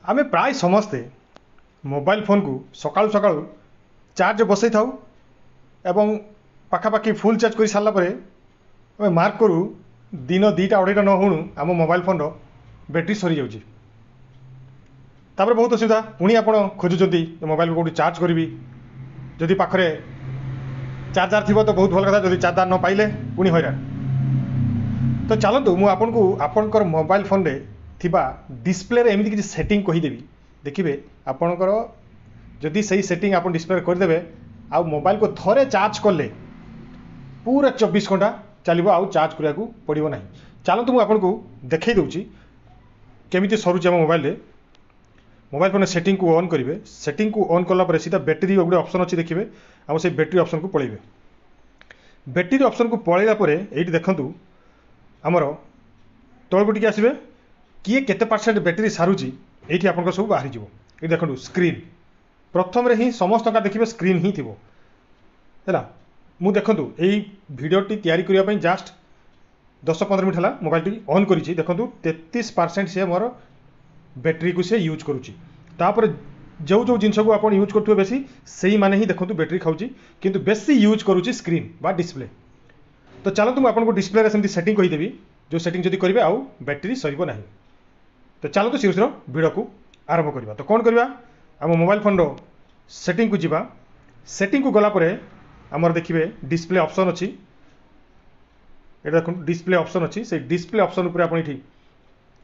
आमे प्राय समस्ते मोबाइल फोन को सकाळु सकाळु चार्ज बसई थाउ एवं पाखापाखि फुल चार्ज कर सारा पर आम मार्क करूँ दिन 2टा 2.5टा न होणु आम मोबाइल फोन बैटेरी सरी जाऊँगी। बहुत असुविधा पुणी आप खोजुंट मोबाइल को कौटी चार्ज करी जदि पाखरे चार्जर थी तो बहुत भल कथा, जदि चार्जर न पाइले पुणी हैरान। तो चलतु मुझे आपणकर मोबाइल फोन रे थिबा डिस्प्ले रे एमती किसी सेटिंग कहीदेवी, देखिए आपणकर जदि सही सेटिंग आप डिस्प्ले करदे आ मोबाइल को थोड़े चार्ज कले पूरा 24 घंटा चलो आउ चार्ज करने को पड़ो ना। चलतु मुझे आपको देखई दूची केमी सरुचे मोबाइल फोन सेटिंग को ऑन करेंगे। सेटिंग को ऑन कला सीधा बैटेरी गोटे ऑप्शन अच्छी देखिए, आम से बैटेरी ऑप्शन को पलैबे। बैटेरी ऑप्शन को पलैला ये देखूँ आमर तौक टी आसवे किए केते परसेंट बैटेरी सारूची ये आप सब बाहरी जीव। ये देखो स्क्रीन प्रथम रे ही समस्त का देखिए स्क्रीन ही थी है। मु देखु यही भिडटी तैयारी करने जस्ट 10-15 मिनट है मोबाइल टी ऑन करी देखो 33% से मोर बैटेरी को से यूज करुच्ची। जो जो जिनस को आप यूज करुवे बेसी से मैंने ही देखो बैटेरी खाऊँ किंतु बेसी यूज करुच्ची स्क्रीन बा डिस्प्ले। तो चलतु मुझे आपको डिस्प्ले सेमती सेटिंग कहीदेवी जो सेटिंग जब करेंगे आउ बैटेरी सर ना। तो चलतु शीघ्र भिड को आरंभ करवा। तो कौन करवा आम मोबाइल फोन सेटिंग को जीवा। सेटिंग को गलापर आमर देखिए डिस्प्ले ऑप्शन अच्छी, ये देखो डिस्प्ले ऑप्शन अच्छी से डिस्प्ले ऑप्शन उपर आप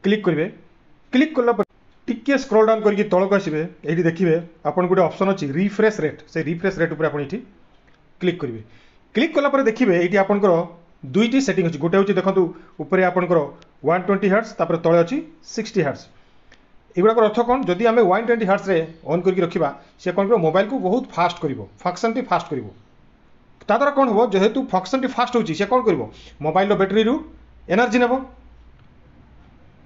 क्लिक करेंगे। क्लिक कला टिके स्क्रॉल डाउन करके तौक आसवे ये देखिए आपन गोटे ऑप्शन अच्छी रिफ्रेश रेट, से रिफ्रेश रेट उपर आप क्लिक करेंगे। क्लिक कला देखिए ये आपंकर दुईटी सेटिंग अच्छी, गोटे हूँ देखो ऊपर आपंकर 120 हर्ट्ज तापर तले अच्छी 60 हर्ट्ज। एगुड़ा अर्थ कौन जदि आम 120 हर्ट्ज रे ऑन करके रखा सी कौन कर मोबाइल को बहुत फास्ट कर फंक्शन टी फास्ट कर द्वारा कौन हम जेहेतु फंक्शन टी फास्ट होची से कौन कर मोबाइल बैटेरी रु एनर्जी नेब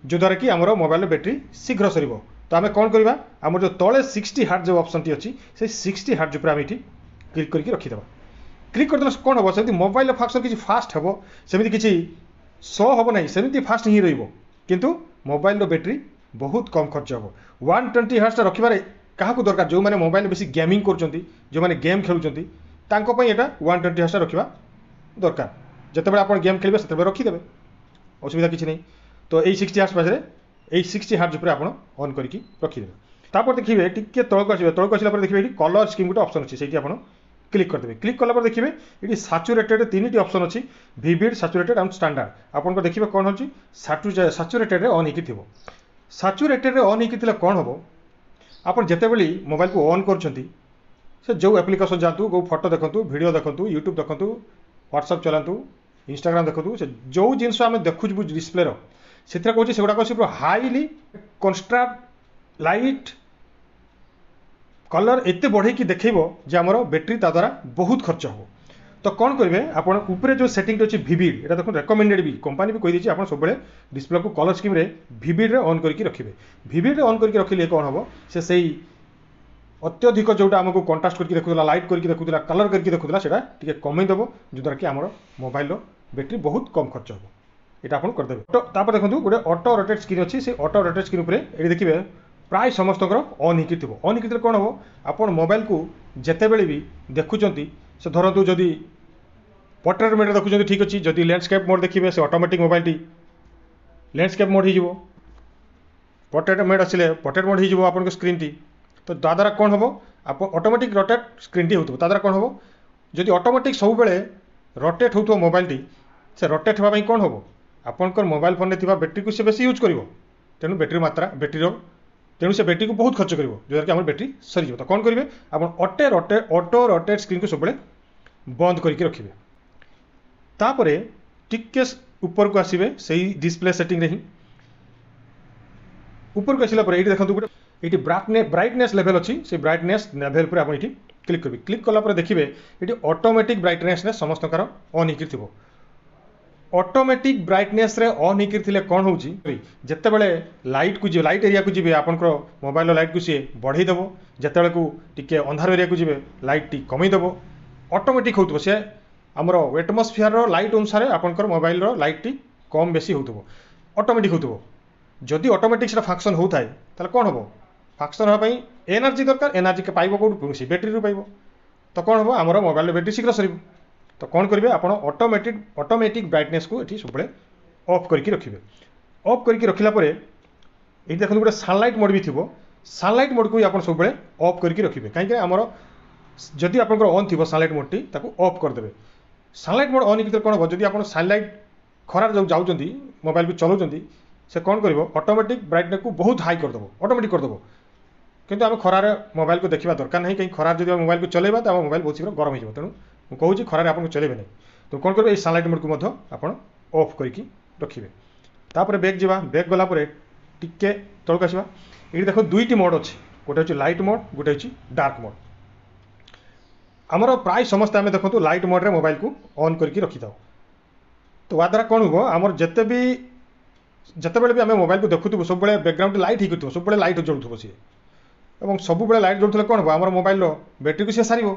जो द्वारा कि आमर मोबाइल बैटेरी शीघ्र सर। तो आम कौन करवा आम जो तले 60 हर्ट्ज जो ऑप्शन टी अच्छी से 60 हर्ट्ज उपर आम ये क्लिक करके रखीदे। क्लिक करदे कौन हम से मोबाइल फंक्शन किसी फास्ट हे सेमती किसी शो हम ना, सेमती फास्ट ही रु मोबाइल बैटेरी बहुत कम खर्च हम। 120 हर्ट्ज रखिबारे क्या दरकार जो मैंने मोबाइल बेसी गेमिंग कर जो मैंने गेम खेलुंट यहाँ 120 हर्ट्ज रखा दरकार। जितेबाला आप गेम खेलेंगे से रखीदे असुविधा किसी नहीं। तो यही 60 हर्ट्ज पाखे यही 60 हर्ट्ज उपर आप ऑन करके रखीदे। तापर देखिए टिके तौक आसवे, तौक आसला देखिए ये कलर स्कीम गोटे ऑप्शन अच्छी से आप क्लिक करदे। क्लिक कला देखिए ये सैचुरेटेड 3टी ऑप्शन अच्छी विविड सैचुरेटेड एंड स्टैंडर्ड। आप देखिए कौन हो सैचुरेटेड ऑन होती सैचुरेटेड ऑन होती कौन हम आप जितेबाला मोबाइल को ऑन कर जो एप्लिकेशन जातु गो फोटो देखु वीडियो देखु यूट्यूब देखु व्हाट्सएप चलातु इंस्टाग्राम देखु से जो जिनस आम देखु डिस्प्ले से कौन से गुड़ाक सब हाईली कन्स्ट्रास्ट लाइट कलर एत बढ़े देखो जे आमर बैटेरी ता द्वारा बहुत खर्च हो। तो कौन करेंगे आप ऊपर जो सेटिंग अच्छी विविड ये देखो रेकमेंडेड भी कंपनी भी कही आप सब डिस्प्ले को कलर स्कीम विविड रे ऑन करके रखिए। विविड रे ऑन करके रखिले कौन हम से सही अत्यधिक जोटा आमको कंट्रास्ट करके देखुला लाइट करके देखुला कलर करके देखुला सेटा टिके कमेदेव जो द्वारा कि आमर मोबाइल बैटेरी बहुत कम खर्च हो। ये आप करदे। तापर देखो गोटे ऑटो रोटेट स्क्रीन अच्छी से ऑटो रोटेट स्क्रीन ये देखिए प्राय समस्त ऑन हो ऑन हो कौन हम आप मोबाइल को जिते बड़े भी देखुंट से धरतु जदि पोर्ट्रेट मोड देखुं ठीक अच्छे जदि लैंडस्केप मोड देखिए से automatic mobile T landscape mode हो पोर्ट्रेट मोड आसिले पोर्ट्रेट मोड हो आप स्क्रीन टी। तो द्वारा कौन हम आप ऑटोमेटिक रोटेट स्क्रीन टी हो द्वारा कौन हम जदि ऑटोमेटिक सब बेले रोटेट हो मोबाइल टी से रोटेट होगा कौन हम आपंकर मोबाइल फोन में बैटेरी को से बेसी यूज कर तेणु बैटेरी मात्रा बैटेरी तेणु से बैटेरी को बहुत खर्च कर जो कि बैटेरी सरी। तो कौन करेंगे आप ऑटो रोटेट स्क्रीन को सब बंद करके रखिए। तापर टिके ऊपर को आसवे से डिस्प्ले सेटिंग रे ही ऊपर को आसला ये देखो गोटे ये ब्राइटनेस लेवल अच्छी से ब्राइटनेस लेवल पर आप क्लिक करेंगे। क्लिक कला देखिए ये ऑटोमेटिक ब्राइटनेस समस्त ऑन हो ऑटोमेटिक ब्राइटनेस रे ऑन होकर कौन हो जिते बड़े लाइट को लाइट एरिया को जी आपंकर मोबाइल लाइट को सी बढ़ईदेव जिते को टिके अंधार एरिया को जी लाइट टी कमीदेव ऑटोमेटिक हो सी आमर एटमोस्फियर लाइट अनुसार आपंकर मोबाइल लाइट टी कम बेसी हो ऑटोमेटिक हो। जदि ऑटोमेटिक से फंक्शन होता है कौन हम ଫଙ୍କସନ୍ ହେବା ପାଇଁ ଏନର୍ଜି ଦରକାର। ଏନର୍ଜି ପାଇବ କେଉଁଠୁ? ସେ ବ୍ୟାଟେରୀରୁ ପାଇବ। ତ କ'ଣ ହେବ? ଆମର ମୋବାଇଲର ବ୍ୟାଟେରୀ ଶୀଘ୍ର ସରିବ। ତ କ'ଣ କରିବେ? ଆପଣ ଅଟୋମେଟିକ୍ ବ୍ରାଇଟନେସ୍କୁ ଏଠି ସବୁବେଳେ ଅଫ୍ କରିକି ରଖିବେ। ଅଫ୍ କରିକି ରଖିଲା ପରେ ଏଇଠି ଦେଖନ୍ତୁ ଗୋଟେ ସନଲାଇଟ୍ ମୋଡ୍ ବି ଥିବ। ସନଲାଇଟ୍ ମୋଡ୍କୁ ବି ଆପଣ ସବୁବେଳେ ଅଫ୍ କରିକି ରଖିବେ। କାହିଁକି? ଆମର ଯଦି ଆପଣଙ୍କର ଅନ୍ ଥିବ ସନଲାଇଟ୍ ମୋଡ୍ଟି, ତାକୁ ଅଫ୍ କରିଦେବେ। ସନଲାଇଟ୍ ମୋଡ୍ ଅନ୍ ହେଇକି କ'ଣ ହେବ? ଯଦି ଆପଣ ସନଲାଇଟ୍ ଖରାରେ ଯାଉଛନ୍ତି ମୋବାଇଲକୁ ଚଲାଉଛନ୍ତି, ସେ କ'ଣ କରିବ? ଅଟୋମେଟିକ୍ ବ୍ରାଇଟନେସ୍କୁ ବହୁତ ହାଇ କରିଦେବ, ଅଟୋମେଟିକ୍ କରିଦେବ। କିନ୍ତୁ ଆମେ ଖରାରେ ମୋବାଇଲକୁ ଦେଖିବା ଦରକାର ନାହିଁ। କାହିଁକି? ଖରାରେ ଯଦି ଆମେ ମୋବାଇଲକୁ ଚଲେଇବା ତ ଆମ ମୋବାଇଲ ବହୁତ ଶୀଘ୍ର ଗରମ ହେଇଯିବ। ତେଣୁ ମୁଁ କହୁଛି ଖରାରେ ଆପଣଙ୍କୁ ଚଲେଇବେ ନାହିଁ। ତ କ'ଣ କରିବେ? ଏଇ ସନଲାଇଟ୍ ମୋଡ୍କୁ ମଧ୍ୟ ଆପଣ ଅଫ୍ କରିକି ରଖିବେ। ତାପରେ ବ୍ୟାକ୍ ଯିବା। ବ୍ୟାକ୍ ଗଲା ପରେ ଟିକେ ତଳକୁ ଆସିବା। ଏଇଠି ଦେଖ ଦୁଇଟି ମୋଡ୍ ଅଛି। ଗୋଟେ ହେଉଛି ଲାଇଟ୍ ମୋଡ୍, ଗୋଟେ ହେଉଛି ଡାର୍କ ମୋଡ୍। ଆମର ପ୍ରାୟ ସମସ୍ତେ ଆମେ ଦେଖନ୍ତୁ ଲାଇଟ୍ ମୋଡ୍ରେ ମୋବାଇଲକୁ ଅନ୍ କରିକି ରଖିଥାଉ। ତ ୟା ଦ୍ୱାରା କ'ଣ ହେବ? ଆମର ଯେତେବେଳେ ବି ଆମେ ମୋବାଇଲକୁ ଦେଖୁଥିବୁ ସବୁବେଳେ ବ୍ୟାକଗ୍ରାଉଣ୍ଡ ଲାଇଟ୍ ହେଇଥିବ, ସବୁବେଳେ ଲାଇଟ୍ ଜଳୁଥିବ ସିଏ। ଏବଂ ସବୁବେଳେ ଲାଇଟ୍ ଜଳୁଥିଲେ କ'ଣ ହେବ? ଆମର ମୋବାଇଲର ବ୍ୟାଟେରୀକୁ ସିଏ ସାରିବ।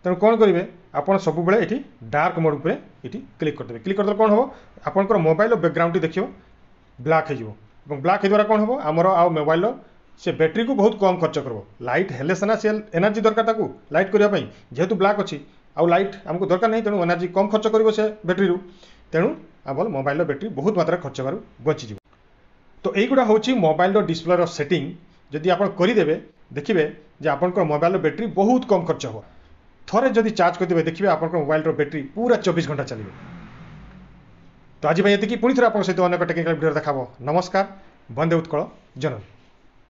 ତେଣୁ କ'ଣ କରିବେ? ଆପଣ ସବୁବେଳେ ଏଠି ଡାର୍କ ମୋଡ୍ ଉପରେ ଏଠି କ୍ଲିକ୍ କରିଦେବେ। କ୍ଲିକ୍ କରିଦେଲେ କ'ଣ ହେବ? ଆପଣଙ୍କର ମୋବାଇଲର ବ୍ୟାକଗ୍ରାଉଣ୍ଡଟି ଦେଖିବ ବ୍ଲାକ୍ ହେଇଯିବ। ଏବଂ ବ୍ଲାକ୍ ହେଇଯିବାର କ'ଣ ହେବ? ଆମର ଆଉ ମୋବାଇଲର ସେ ବ୍ୟାଟେରୀକୁ ବହୁତ କମ୍ ଖର୍ଚ୍ଚ କରିବ। ଲାଇଟ୍ ହେଲେ ସିନା ସେ ଏନର୍ଜି ଦରକାର ତାକୁ ଲାଇଟ୍ କରିବା ପାଇଁ। ଯେହେତୁ ବ୍ଲାକ୍ ଅଛି ଆଉ ଲାଇଟ୍ ଆମକୁ ଦରକାର ନାହିଁ, ତେଣୁ ଏନର୍ଜି କମ୍ ଖର୍ଚ୍ଚ କରିବ ସେ ବ୍ୟାଟେରୀରୁ। ତେଣୁ ଆମର ମୋବାଇଲର ବ୍ୟାଟେରୀ ବହୁତ ମାତ୍ରାରେ ଖର୍ଚ୍ଚ ହେବାରୁ ବଞ୍ଚିଯିବ। ତ এইগুলা ହେଉଛି ମୋବାଇଲର ଡିସପ୍ଲେର ସେଟିଂ। ଯଦି ଆପଣ କରିଦେବେ, ଦେଖିବେ ଯେ ଆପଣଙ୍କର ମୋବାଇଲର ବ୍ୟାଟେରୀ ବହୁତ କମ୍ ଖର୍ଚ୍ଚ ହେବ। ଥରେ ଯଦି ଚାର୍ଜ କରିଦେବେ, ଦେଖିବେ ଆପଣଙ୍କର ମୋବାଇଲର ବ୍ୟାଟେରୀ ପୁରା 24 ଘଣ୍ଟା ଚାଲିବ। ତ ଆଜି ପାଇଁ ଏତିକି। ପୁଣି ଥରେ ଆପଣଙ୍କ ସହିତ ଅନେକ ଟେକ୍ନିକାଲ ଭିଡ଼ିଓ ଦେଖାବ। ନମସ୍କାର। ବନ୍ଦେ ଉତ୍କଳ ଜନନୀ।